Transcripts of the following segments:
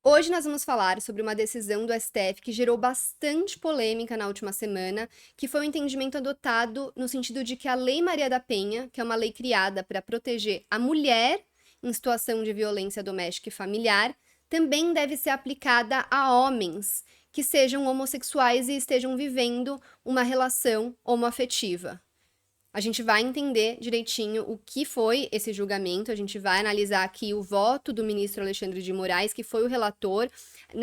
Hoje nós vamos falar sobre uma decisão do STF que gerou bastante polêmica na última semana, que foi o entendimento adotado no sentido de que a Lei Maria da Penha, que é uma lei criada para proteger a mulher em situação de violência doméstica e familiar, também deve ser aplicada a homens que sejam homossexuais e estejam vivendo uma relação homoafetiva. A gente vai entender direitinho o que foi esse julgamento, a gente vai analisar aqui o voto do ministro Alexandre de Moraes, que foi o relator.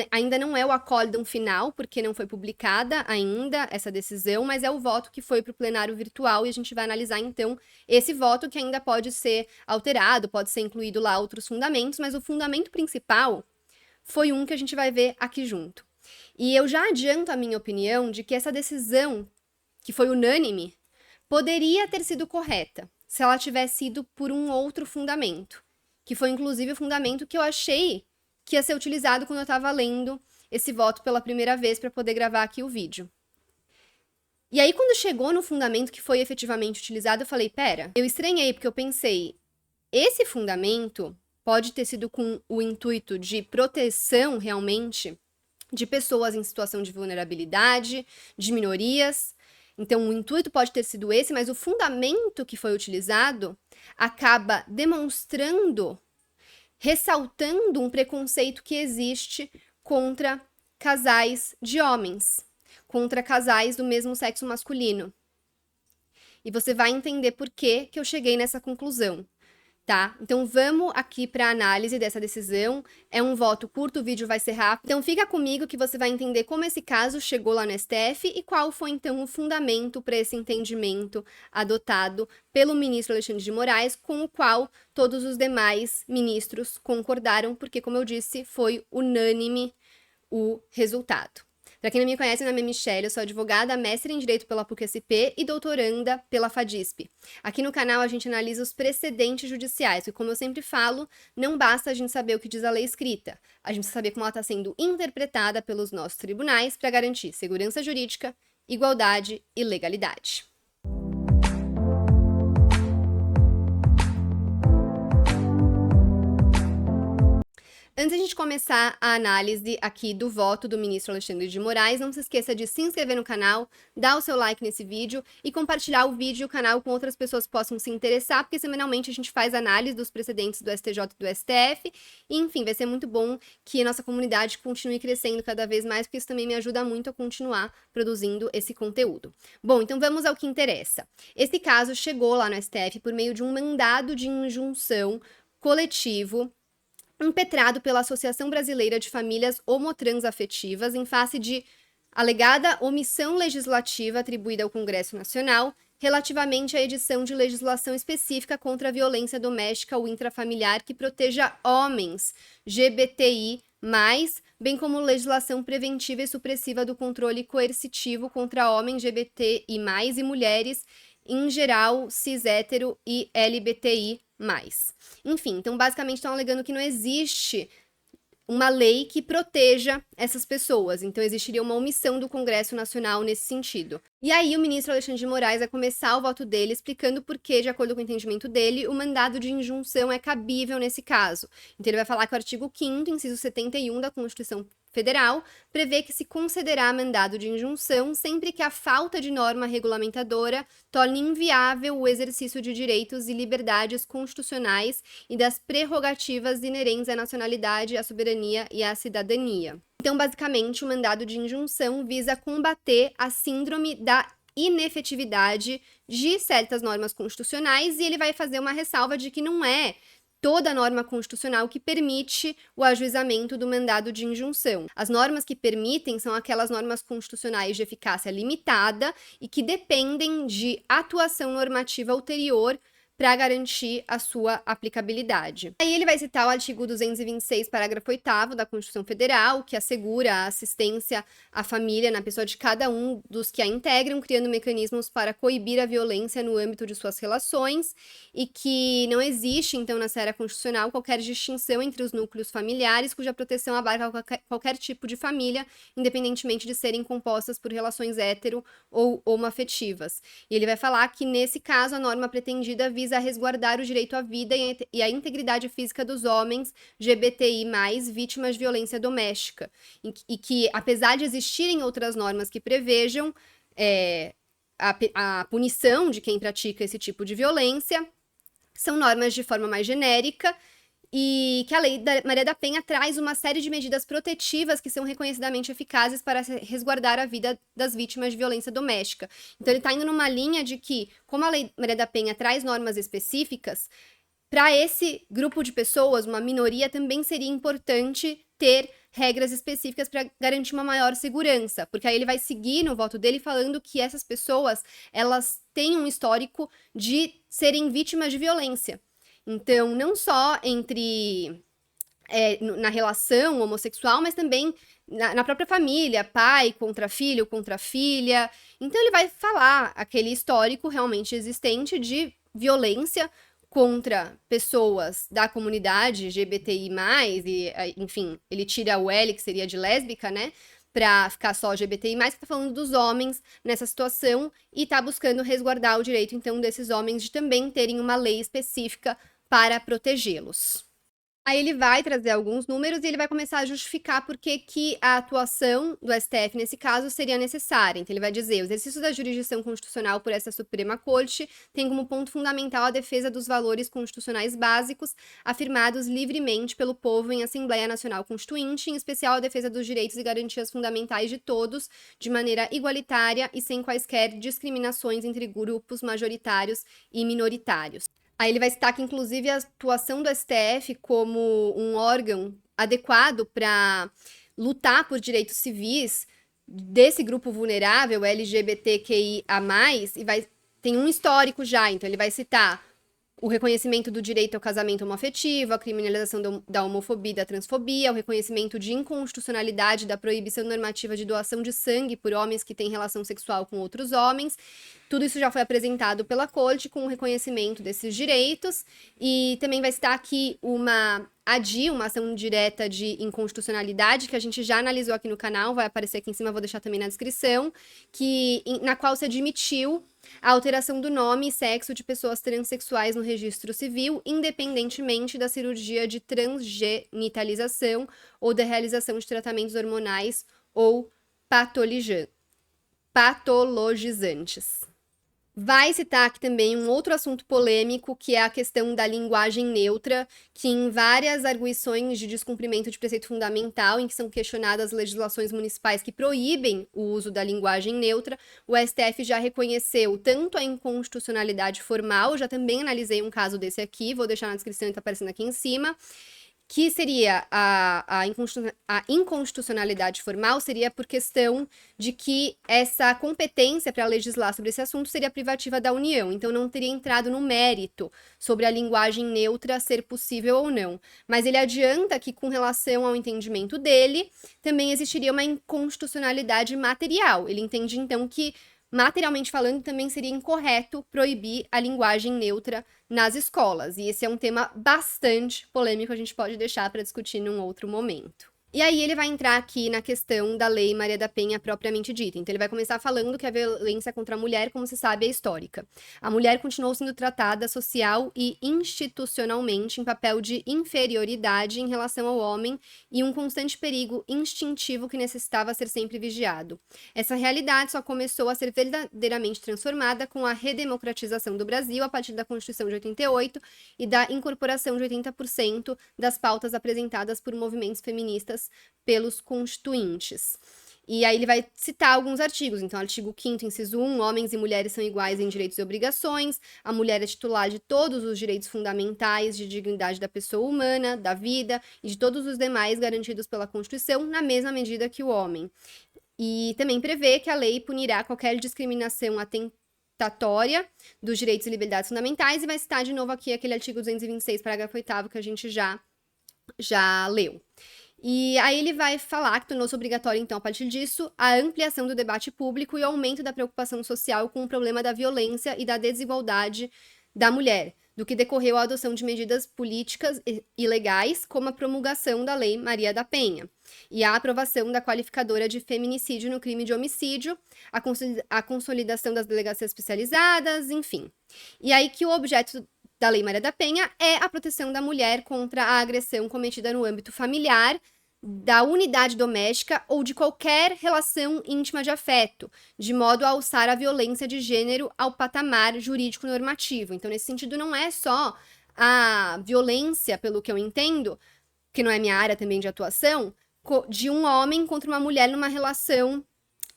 Ainda não é o acórdão final, porque não foi publicada ainda essa decisão, mas é o voto que foi para o plenário virtual e a gente vai analisar então esse voto que ainda pode ser alterado, pode ser incluído lá outros fundamentos, mas o fundamento principal foi um que a gente vai ver aqui junto. E eu já adianto a minha opinião de que essa decisão, que foi unânime, poderia ter sido correta se ela tivesse ido por um outro fundamento, que foi inclusive o fundamento que eu achei que ia ser utilizado quando eu estava lendo esse voto pela primeira vez para poder gravar aqui o vídeo. E aí, quando chegou no fundamento que foi efetivamente utilizado, eu falei, pera, eu estranhei, porque eu pensei, esse fundamento pode ter sido com o intuito de proteção, realmente, de pessoas em situação de vulnerabilidade, de minorias. Então, o intuito pode ter sido esse, mas o fundamento que foi utilizado acaba demonstrando, ressaltando um preconceito que existe contra casais de homens, contra casais do mesmo sexo masculino. E você vai entender por que eu cheguei nessa conclusão. Tá? Então vamos aqui para a análise dessa decisão. É um voto curto, o vídeo vai ser rápido. Então fica comigo que você vai entender como esse caso chegou lá no STF e qual foi então o fundamento para esse entendimento adotado pelo ministro Alexandre de Moraes, com o qual todos os demais ministros concordaram, porque, como eu disse, foi unânime o resultado. Para quem não me conhece, meu nome é Michelle, eu sou advogada, mestre em Direito pela PUC-SP e doutoranda pela FADISP. Aqui no canal a gente analisa os precedentes judiciais, e como eu sempre falo, não basta a gente saber o que diz a lei escrita, a gente precisa saber como ela está sendo interpretada pelos nossos tribunais para garantir segurança jurídica, igualdade e legalidade. Antes de a gente começar a análise aqui do voto do ministro Alexandre de Moraes, não se esqueça de se inscrever no canal, dar o seu like nesse vídeo e compartilhar o vídeo e o canal com outras pessoas que possam se interessar, porque semanalmente a gente faz análise dos precedentes do STJ e do STF, e enfim, vai ser muito bom que a nossa comunidade continue crescendo cada vez mais, porque isso também me ajuda muito a continuar produzindo esse conteúdo. Bom, então vamos ao que interessa. Esse caso chegou lá no STF por meio de um mandado de injunção coletivo impetrado pela Associação Brasileira de Famílias Homotransafetivas em face de alegada omissão legislativa atribuída ao Congresso Nacional relativamente à edição de legislação específica contra a violência doméstica ou intrafamiliar que proteja homens GBTI+, bem como legislação preventiva e supressiva do controle coercitivo contra homens GBTI+, e mulheres em geral, cis hétero e LBTI+. Enfim, então basicamente estão alegando que não existe uma lei que proteja essas pessoas, então existiria uma omissão do Congresso Nacional nesse sentido. E aí o ministro Alexandre de Moraes vai começar o voto dele explicando por que, de acordo com o entendimento dele, o mandado de injunção é cabível nesse caso. Então ele vai falar que o artigo 5º, inciso 71 da Constituição Federal, prevê que se concederá mandado de injunção sempre que a falta de norma regulamentadora torne inviável o exercício de direitos e liberdades constitucionais e das prerrogativas inerentes à nacionalidade, à soberania e à cidadania. Então, basicamente, o mandado de injunção visa combater a síndrome da inefetividade de certas normas constitucionais e ele vai fazer uma ressalva de que não é toda norma constitucional que permite o ajuizamento do mandado de injunção. As normas que permitem são aquelas normas constitucionais de eficácia limitada e que dependem de atuação normativa ulterior para garantir a sua aplicabilidade. Aí ele vai citar o artigo 226, parágrafo 8º da Constituição Federal, que assegura a assistência à família na pessoa de cada um dos que a integram, criando mecanismos para coibir a violência no âmbito de suas relações, e que não existe, então, na esfera constitucional, qualquer distinção entre os núcleos familiares, cuja proteção abarca qualquer tipo de família, independentemente de serem compostas por relações hétero ou homoafetivas. E ele vai falar que, nesse caso, a norma pretendida visa visa resguardar o direito à vida e à integridade física dos homens LGBTI+, vítimas de violência doméstica. E que, apesar de existirem outras normas que prevejam a punição de quem pratica esse tipo de violência, são normas de forma mais genérica, e que a Lei da Maria da Penha traz uma série de medidas protetivas que são reconhecidamente eficazes para resguardar a vida das vítimas de violência doméstica. Então ele está indo numa linha de que, como a Lei Maria da Penha traz normas específicas, para esse grupo de pessoas, uma minoria, também seria importante ter regras específicas para garantir uma maior segurança, porque aí ele vai seguir no voto dele falando que essas pessoas, elas têm um histórico de serem vítimas de violência. Então, não só na relação homossexual, mas também na própria família, pai contra filha. Então, ele vai falar aquele histórico realmente existente de violência contra pessoas da comunidade LGBTI+, e, enfim, ele tira o L, que seria de lésbica, né? Pra ficar só LGBTI+, que tá falando dos homens nessa situação e tá buscando resguardar o direito, então, desses homens de também terem uma lei específica para protegê-los. Aí ele vai trazer alguns números e ele vai começar a justificar por que a atuação do STF nesse caso seria necessária. Então ele vai dizer: o exercício da jurisdição constitucional por essa Suprema Corte tem como ponto fundamental a defesa dos valores constitucionais básicos afirmados livremente pelo povo em Assembleia Nacional Constituinte, em especial a defesa dos direitos e garantias fundamentais de todos, de maneira igualitária e sem quaisquer discriminações entre grupos majoritários e minoritários. Aí ele vai citar que, inclusive, a atuação do STF como um órgão adequado para lutar por direitos civis desse grupo vulnerável, LGBTQIA+, tem um histórico já, então ele vai citar o reconhecimento do direito ao casamento homoafetivo, a criminalização da homofobia e da transfobia, o reconhecimento de inconstitucionalidade da proibição normativa de doação de sangue por homens que têm relação sexual com outros homens. Tudo isso já foi apresentado pela Corte com o reconhecimento desses direitos, e também vai citar aqui uma ação direta de inconstitucionalidade, que a gente já analisou aqui no canal, vai aparecer aqui em cima, vou deixar também na descrição, na qual se admitiu a alteração do nome e sexo de pessoas transexuais no registro civil, independentemente da cirurgia de transgenitalização ou da realização de tratamentos hormonais ou patologizantes. Vai citar aqui também um outro assunto polêmico, que é a questão da linguagem neutra, que em várias arguições de descumprimento de preceito fundamental, em que são questionadas legislações municipais que proíbem o uso da linguagem neutra, o STF já reconheceu tanto a inconstitucionalidade formal, já também analisei um caso desse aqui, vou deixar na descrição e tá aparecendo aqui em cima, que seria a inconstitucionalidade formal, seria por questão de que essa competência para legislar sobre esse assunto seria privativa da União, então não teria entrado no mérito sobre a linguagem neutra ser possível ou não. Mas ele adianta que, com relação ao entendimento dele, também existiria uma inconstitucionalidade material. Ele entende, então, que, materialmente falando, também seria incorreto proibir a linguagem neutra nas escolas. E esse é um tema bastante polêmico, a gente pode deixar para discutir num outro momento. E aí ele vai entrar aqui na questão da Lei Maria da Penha propriamente dita. Então ele vai começar falando que a violência contra a mulher, como se sabe, é histórica. A mulher continuou sendo tratada social e institucionalmente em papel de inferioridade em relação ao homem e um constante perigo instintivo que necessitava ser sempre vigiado. Essa realidade só começou a ser verdadeiramente transformada com a redemocratização do Brasil a partir da Constituição de 88 e da incorporação de 80% das pautas apresentadas por movimentos feministas pelos constituintes. E aí ele vai citar alguns artigos. Então, artigo 5º, inciso 1, homens e mulheres são iguais em direitos e obrigações, a mulher é titular de todos os direitos fundamentais de dignidade da pessoa humana, da vida e de todos os demais garantidos pela Constituição, na mesma medida que o homem. E também prevê que a lei punirá qualquer discriminação atentatória dos direitos e liberdades fundamentais, e vai citar de novo aqui aquele artigo 226, parágrafo 8º, que a gente já leu. E aí ele vai falar que tornou-se obrigatório, então, a partir disso, a ampliação do debate público e o aumento da preocupação social com o problema da violência e da desigualdade da mulher, do que decorreu a adoção de medidas políticas e legais, como a promulgação da Lei Maria da Penha, e a aprovação da qualificadora de feminicídio no crime de homicídio, a consolidação das delegacias especializadas, enfim. E aí que o objeto da Lei Maria da Penha é a proteção da mulher contra a agressão cometida no âmbito familiar, da unidade doméstica ou de qualquer relação íntima de afeto, de modo a alçar a violência de gênero ao patamar jurídico normativo. Então, nesse sentido, não é só a violência, pelo que eu entendo, que não é minha área também de atuação, de um homem contra uma mulher numa relação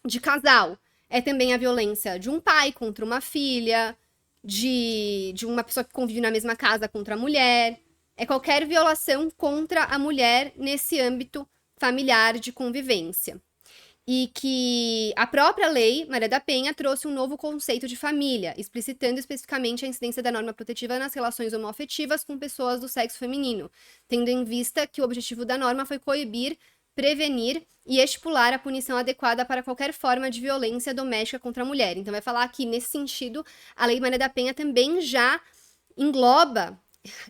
de casal. É também a violência de um pai contra uma filha, de uma pessoa que convive na mesma casa contra a mulher. É qualquer violação contra a mulher nesse âmbito familiar de convivência. E que a própria Lei Maria da Penha trouxe um novo conceito de família, explicitando especificamente a incidência da norma protetiva nas relações homoafetivas com pessoas do sexo feminino, tendo em vista que o objetivo da norma foi coibir, prevenir e estipular a punição adequada para qualquer forma de violência doméstica contra a mulher. Então vai falar que, nesse sentido, a Lei Maria da Penha também já engloba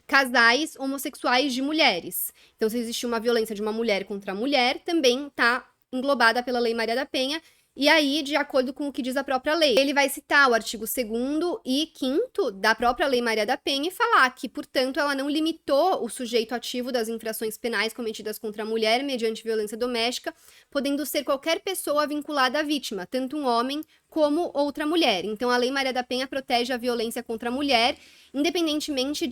casais homossexuais de mulheres. Então, se existe uma violência de uma mulher contra a mulher, também está englobada pela Lei Maria da Penha, e aí, de acordo com o que diz a própria lei, ele vai citar o artigo 2º e 5º da própria Lei Maria da Penha e falar que, portanto, ela não limitou o sujeito ativo das infrações penais cometidas contra a mulher mediante violência doméstica, podendo ser qualquer pessoa vinculada à vítima, tanto um homem como outra mulher. Então, a Lei Maria da Penha protege a violência contra a mulher, independentemente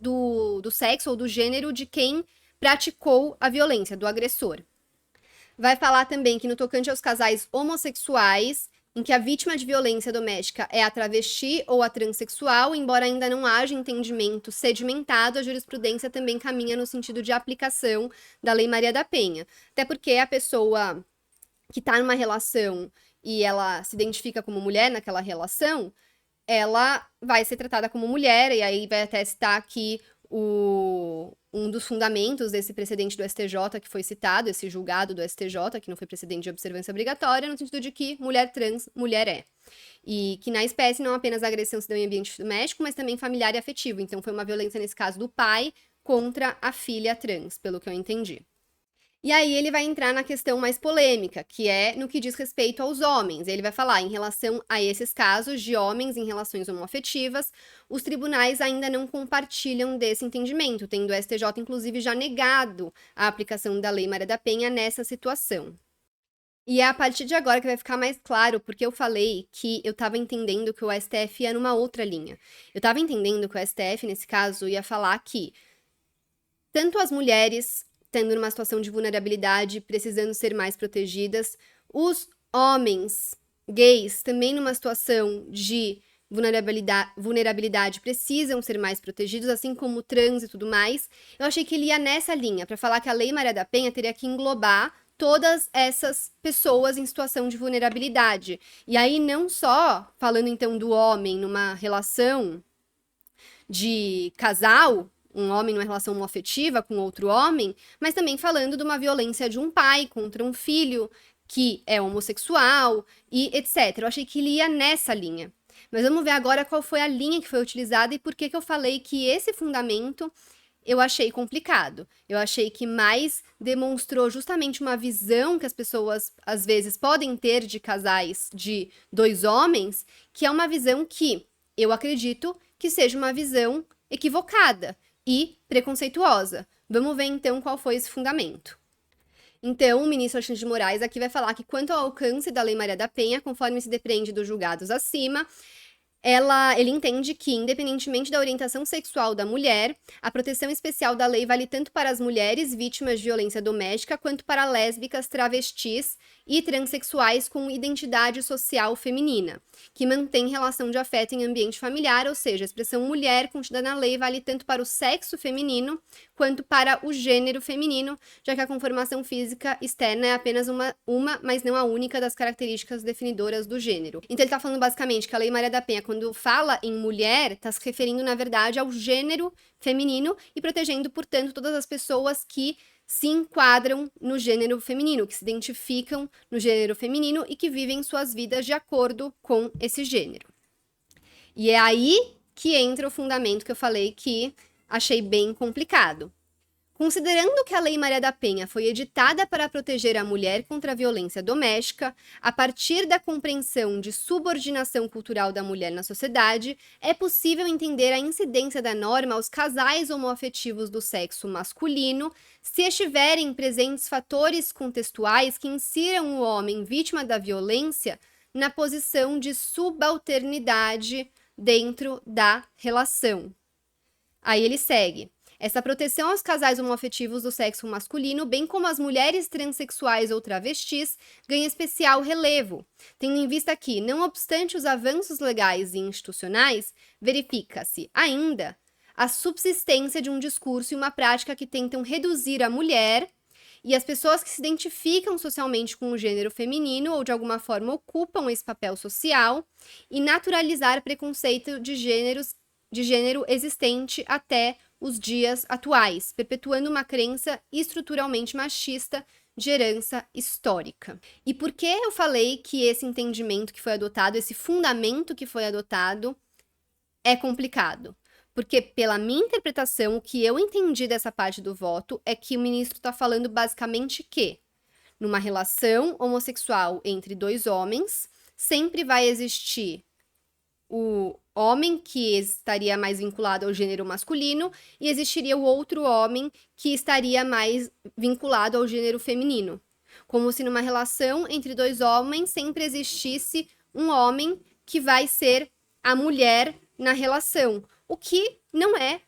do sexo ou do gênero de quem praticou a violência, do agressor. Vai falar também que no tocante aos casais homossexuais, em que a vítima de violência doméstica é a travesti ou a transexual, embora ainda não haja entendimento sedimentado, a jurisprudência também caminha no sentido de aplicação da Lei Maria da Penha. Até porque a pessoa que está numa relação e ela se identifica como mulher naquela relação, ela vai ser tratada como mulher, e aí vai até citar aqui um dos fundamentos desse precedente do STJ que foi citado, esse julgado do STJ, que não foi precedente de observância obrigatória, no sentido de que mulher trans, mulher é. E que na espécie não apenas a agressão se deu em ambiente doméstico, mas também familiar e afetivo. Então foi uma violência, nesse caso, do pai contra a filha trans, pelo que eu entendi. E aí ele vai entrar na questão mais polêmica, que é no que diz respeito aos homens. Ele vai falar em relação a esses casos de homens em relações homoafetivas, os tribunais ainda não compartilham desse entendimento, tendo o STJ inclusive já negado a aplicação da Lei Maria da Penha nessa situação. E é a partir de agora que vai ficar mais claro, porque eu falei que eu estava entendendo que o STF ia numa outra linha. Eu estava entendendo que o STF, nesse caso, ia falar que tanto as mulheres estando numa situação de vulnerabilidade, precisando ser mais protegidas. Os homens gays, também numa situação de vulnerabilidade, precisam ser mais protegidos, assim como trans e tudo mais. Eu achei que ele ia nessa linha, para falar que a Lei Maria da Penha teria que englobar todas essas pessoas em situação de vulnerabilidade. E aí, não só falando então do homem numa relação de casal, um homem numa relação homoafetiva com outro homem, mas também falando de uma violência de um pai contra um filho que é homossexual e etc. Eu achei que ele ia nessa linha. Mas vamos ver agora qual foi a linha que foi utilizada e por que eu falei que esse fundamento eu achei complicado. Eu achei que mais demonstrou justamente uma visão que as pessoas às vezes podem ter de casais de dois homens, que é uma visão que eu acredito que seja uma visão equivocada e preconceituosa. Vamos ver então qual foi esse fundamento. Então, o ministro Alexandre de Moraes aqui vai falar que quanto ao alcance da Lei Maria da Penha, conforme se depreende dos julgados acima, ele entende que, independentemente da orientação sexual da mulher, a proteção especial da lei vale tanto para as mulheres vítimas de violência doméstica, quanto para lésbicas, travestis e transexuais com identidade social feminina, que mantém relação de afeto em ambiente familiar, ou seja, a expressão mulher contida na lei vale tanto para o sexo feminino, quanto para o gênero feminino, já que a conformação física externa é apenas uma, mas não a única das características definidoras do gênero. Então ele está falando basicamente que a Lei Maria da Penha, quando fala em mulher, está se referindo, na verdade, ao gênero feminino e protegendo, portanto, todas as pessoas que se enquadram no gênero feminino, que se identificam no gênero feminino e que vivem suas vidas de acordo com esse gênero. E é aí que entra o fundamento que eu falei que achei bem complicado. Considerando que a Lei Maria da Penha foi editada para proteger a mulher contra a violência doméstica, a partir da compreensão de subordinação cultural da mulher na sociedade, é possível entender a incidência da norma aos casais homoafetivos do sexo masculino, se estiverem presentes fatores contextuais que insiram o homem vítima da violência na posição de subalternidade dentro da relação. Aí ele segue. Essa proteção aos casais homoafetivos do sexo masculino, bem como às mulheres transexuais ou travestis, ganha especial relevo, tendo em vista que, não obstante os avanços legais e institucionais, verifica-se ainda a subsistência de um discurso e uma prática que tentam reduzir a mulher e as pessoas que se identificam socialmente com o gênero feminino ou de alguma forma ocupam esse papel social e naturalizar preconceito de gênero existente até os dias atuais, perpetuando uma crença estruturalmente machista de herança histórica. E por que eu falei que esse entendimento que foi adotado, esse fundamento que foi adotado, é complicado? Porque, pela minha interpretação, o que eu entendi dessa parte do voto é que o ministro está falando basicamente que, numa relação homossexual entre dois homens, sempre vai existir o homem que estaria mais vinculado ao gênero masculino e existiria o outro homem que estaria mais vinculado ao gênero feminino. Como se numa relação entre dois homens sempre existisse um homem que vai ser a mulher na relação, o que não é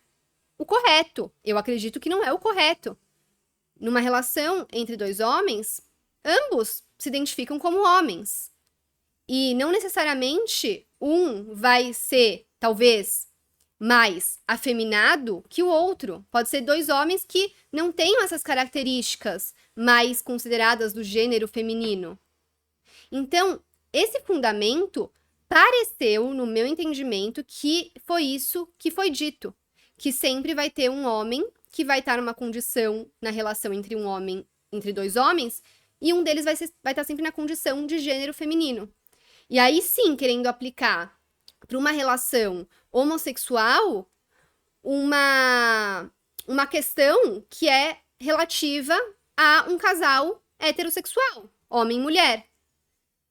o correto. Eu acredito que não é o correto. Numa relação entre dois homens, ambos se identificam como homens. E não necessariamente um vai ser, talvez, mais afeminado que o outro. Pode ser dois homens que não tenham essas características mais consideradas do gênero feminino. Então, esse fundamento pareceu, no meu entendimento, que foi isso que foi dito. Que sempre vai ter um homem que vai estar numa condição, na relação entre dois homens, e um deles vai estar sempre na condição de gênero feminino. E aí sim, querendo aplicar para uma relação homossexual uma questão que é relativa a um casal heterossexual, homem e mulher.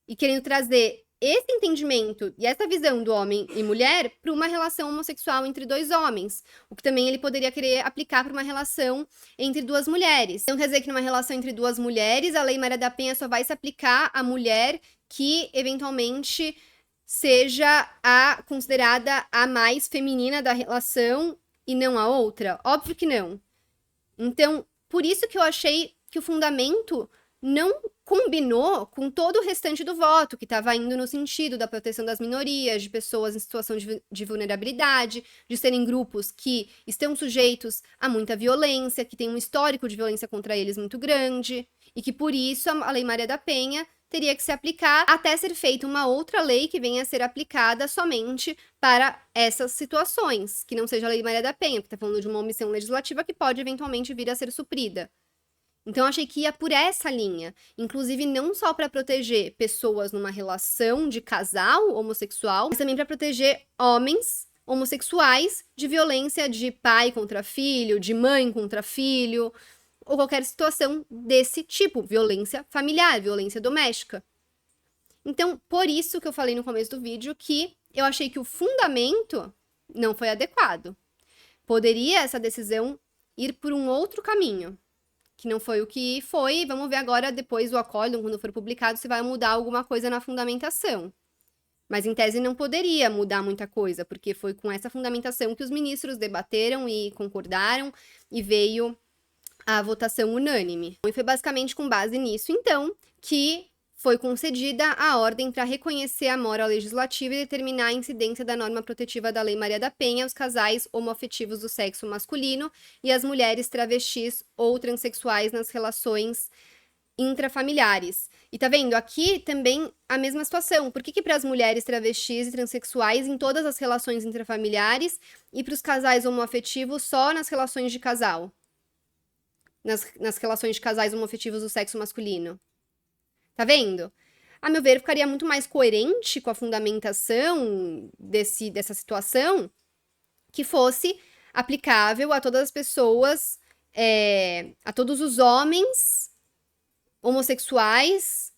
E querendo trazer esse entendimento e essa visão do homem e mulher para uma relação homossexual entre dois homens, o que também ele poderia querer aplicar para uma relação entre duas mulheres. Então quer dizer que numa relação entre duas mulheres, a Lei Maria da Penha só vai se aplicar à mulher que eventualmente seja a considerada a mais feminina da relação e não a outra? Óbvio que não. Então, por isso que eu achei que o fundamento não combinou com todo o restante do voto, que estava indo no sentido da proteção das minorias, de pessoas em situação de vulnerabilidade, de serem grupos que estão sujeitos a muita violência, que tem um histórico de violência contra eles muito grande, e que por isso a Lei Maria da Penha teria que se aplicar até ser feita uma outra lei que venha a ser aplicada somente para essas situações, que não seja a Lei Maria da Penha, porque está falando de uma omissão legislativa que pode eventualmente vir a ser suprida. Então, eu achei que ia por essa linha, inclusive não só para proteger pessoas numa relação de casal homossexual, mas também para proteger homens homossexuais de violência de pai contra filho, de mãe contra filho, ou qualquer situação desse tipo, violência familiar, violência doméstica. Então, por isso que eu falei no começo do vídeo que eu achei que o fundamento não foi adequado. Poderia essa decisão ir por um outro caminho, que não foi o que foi. Vamos ver agora, depois do acórdão, quando for publicado, se vai mudar alguma coisa na fundamentação. Mas, em tese, não poderia mudar muita coisa, porque foi com essa fundamentação que os ministros debateram e concordaram, e veio a votação unânime. E foi basicamente com base nisso, então, que foi concedida a ordem para reconhecer a mora legislativa e determinar a incidência da norma protetiva da Lei Maria da Penha aos casais homoafetivos do sexo masculino e às mulheres travestis ou transexuais nas relações intrafamiliares. E tá vendo? Aqui também a mesma situação. Por que para as mulheres travestis e transexuais em todas as relações intrafamiliares e para os casais homoafetivos só nas relações de casal? Nas relações de casais homoafetivos do sexo masculino? Tá vendo? A meu ver, ficaria muito mais coerente com a fundamentação dessa situação que fosse aplicável a todas as pessoas a todos os homens homossexuais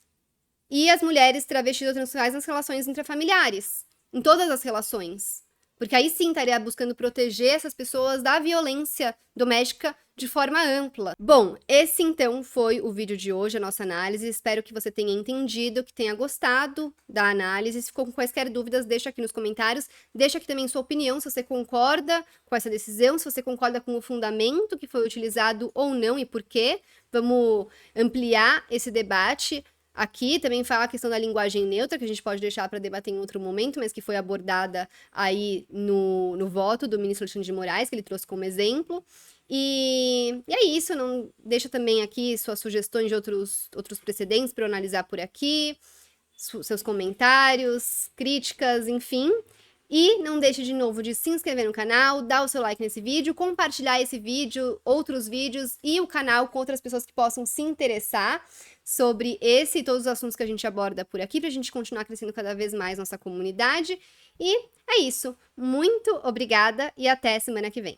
e as mulheres travestis ou transexuais nas relações intrafamiliares, em todas as relações. Porque aí sim estaria buscando proteger essas pessoas da violência doméstica de forma ampla. Bom, esse então foi o vídeo de hoje, a nossa análise. Espero que você tenha entendido, que tenha gostado da análise. Se ficou com quaisquer dúvidas, deixa aqui nos comentários. Deixa aqui também sua opinião, se você concorda com essa decisão, se você concorda com o fundamento que foi utilizado ou não e por quê. Vamos ampliar esse debate. Aqui também fala a questão da linguagem neutra, que a gente pode deixar para debater em outro momento, mas que foi abordada aí no voto do ministro Alexandre de Moraes, que ele trouxe como exemplo. E é isso, não deixa também aqui suas sugestões de outros precedentes para eu analisar por aqui, seus comentários, críticas, enfim. E não deixe de novo de se inscrever no canal, dar o seu like nesse vídeo, compartilhar esse vídeo, outros vídeos e o canal com outras pessoas que possam se interessar sobre esse e todos os assuntos que a gente aborda por aqui, pra gente continuar crescendo cada vez mais nossa comunidade. E é isso. Muito obrigada e até semana que vem.